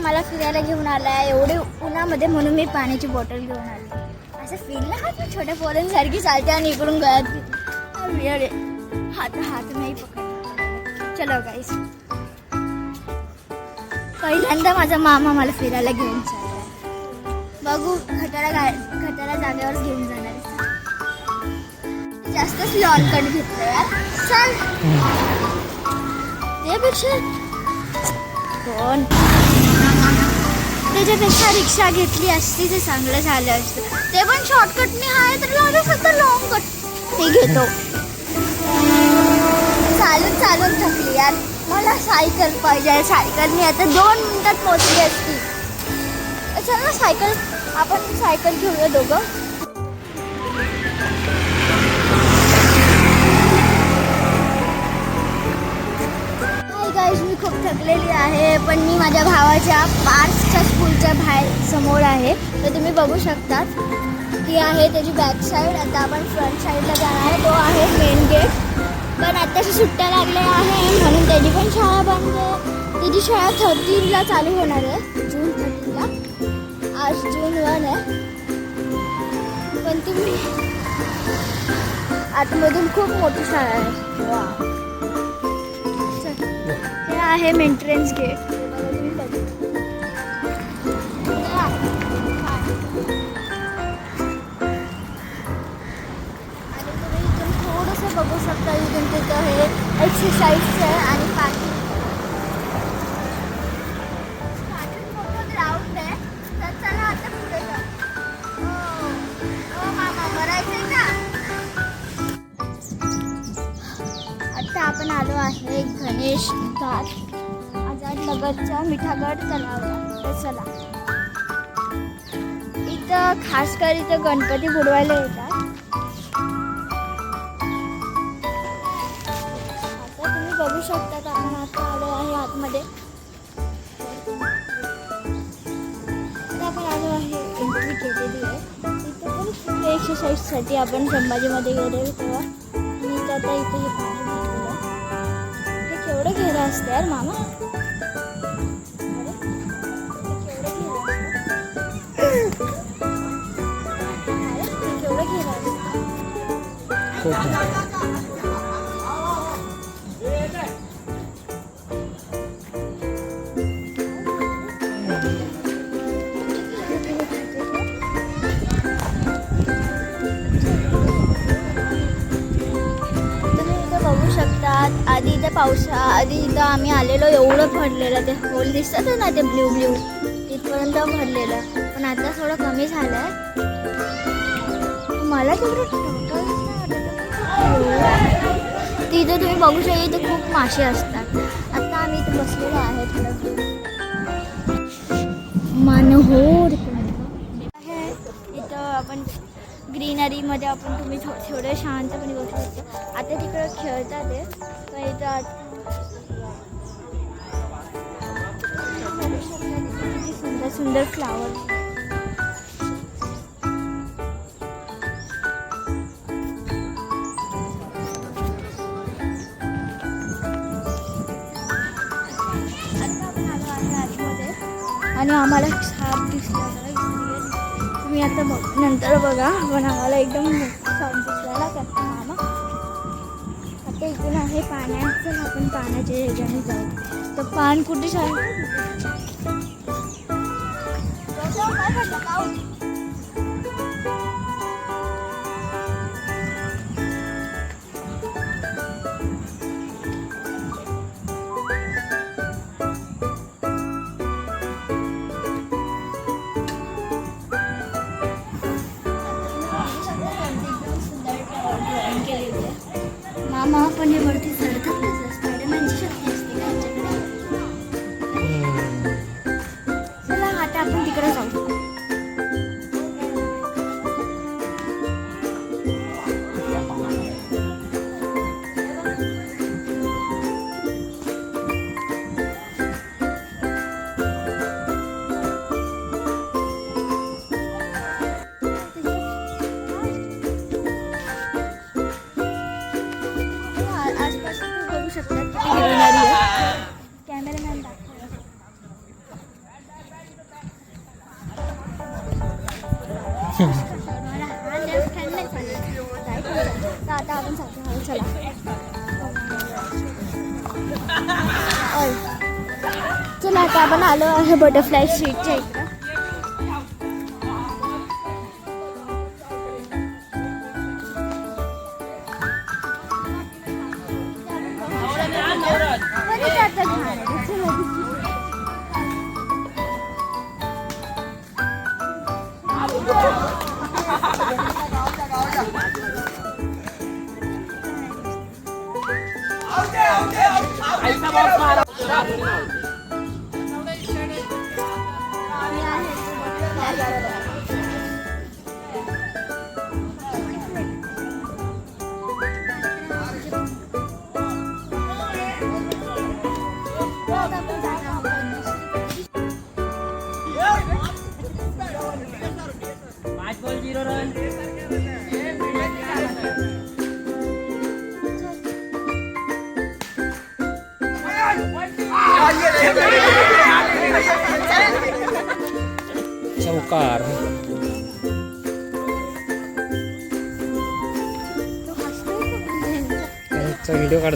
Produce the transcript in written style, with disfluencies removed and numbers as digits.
मला फिरायला घेऊन आला आहे एवढे उन्हामध्ये, म्हणून मी पाण्याची बॉटल घेऊन आली. असं फील ना हात मी छोट्या पोरांसारखी चालते आणि इकडून गळ्यात हात नाही पकडला. चलो गाईस, पहिल्यांदा माझा मामा मला फिरायला घेऊन चालला. बघू खटारा जागेवर घेऊन जाणार. जास्तच लॉन कट घेतलं यार. चल त्याच्यापेक्षा रिक्षा घेतली असती ते चांगलं झालं असतं. ते पण शॉर्टकटने आहे तर लागलं फक्त लॉंग कट ते घेतो. चालून थकली यार. मला सायकल पाहिजे. सायकल मी आता 2 मिनिटात पोहोचली असती. चल ना सायकल, आपण सायकल घेऊया दोघं. मी खूप थकलेली आहे, पण मी माझ्या भावाच्या पार्कच्या स्कूलच्या बाहेर समोर आहे. तर तुम्ही बघू शकता ती आहे त्याची बॅक साईड. आता आपण फ्रंट साईडला जाणार आहे. तो आहे मेन गेट. पण आत्ताशी सुट्ट्या लागल्या आहे म्हणून त्याची पण शाळा बंद आहे. तिची शाळा 13ला चालू होणार आहे, जून 13ला. आज जून 1 आहे. पण तुम्ही आतमधून खूप मोठी शाळा आहे. वा, आहे मेंटेनन्स गेट. आणि तुम्ही इथून थोडंसं बघू शकता. इथून तिथं हे एक्सरसाइजचं आहे आणि पार्किंग मोठं ग्राउंड आहे. तर चला आता पुढे जाऊ. मामा भरायचं का? आता आपण आलो आहे गणेश घाट आझादनगरच्या मिठागड तलावाला. तर चला, इथं खास कर इथं गणपती बुडवायला येतात. आता तुम्ही बघू शकता आपण आता आलो आहे आतमध्ये. आता आपण आलो आहे एंट्री केलेली आहे. इथं पण फुल एक्सरसाइजसाठी आपण संभाजीमध्ये गेले तेव्हा. आणि इथं आता इथे हे पाणी भरलेलं. हे केवढं घेरं असतं यार मामा. आधी इथं आधी इथं आम्ही आलेलो एवढं भरलेलं. ते होल दिसतात ना ते ब्ल्यू तिथपर्यंत भरलेलं. पण आता थोडं कमी झालं आहे. मला तेवढं तिथं तुम्ही बघू शकता. इथं खूप मासे असतात. आता आम्ही इथं बसलेलो आहे. थोडं मानहोर आहे. इथं आपण ग्रीनरीमध्ये आपण तुम्ही थोडं शांतपणे बसू शकतो. आता तिकडं खेळतात ते. पण इथं किती सुंदर सुंदर फ्लावर. आणि आम्हाला साप दिसला. तुम्ही आता नंतर बघा. पण आम्हाला एकदम साप दिसला का मामा. आता इथून आहे पाण्याचं. आपण पाण्याच्या ह्याच्याने जाऊ. तर पान कुठे मामा पण हे वरती चढतात. स्पायडरमॅनची शक्ती असते का यांच्याकडे. चला आता आपण तिकडे जाऊ. आसपास आता आपण सांगतो चला. चला आता आपण आलो आहे बटरफ्लाय स्ट्रीटच्या इकडं. चौकार व्हिडिओ काढ.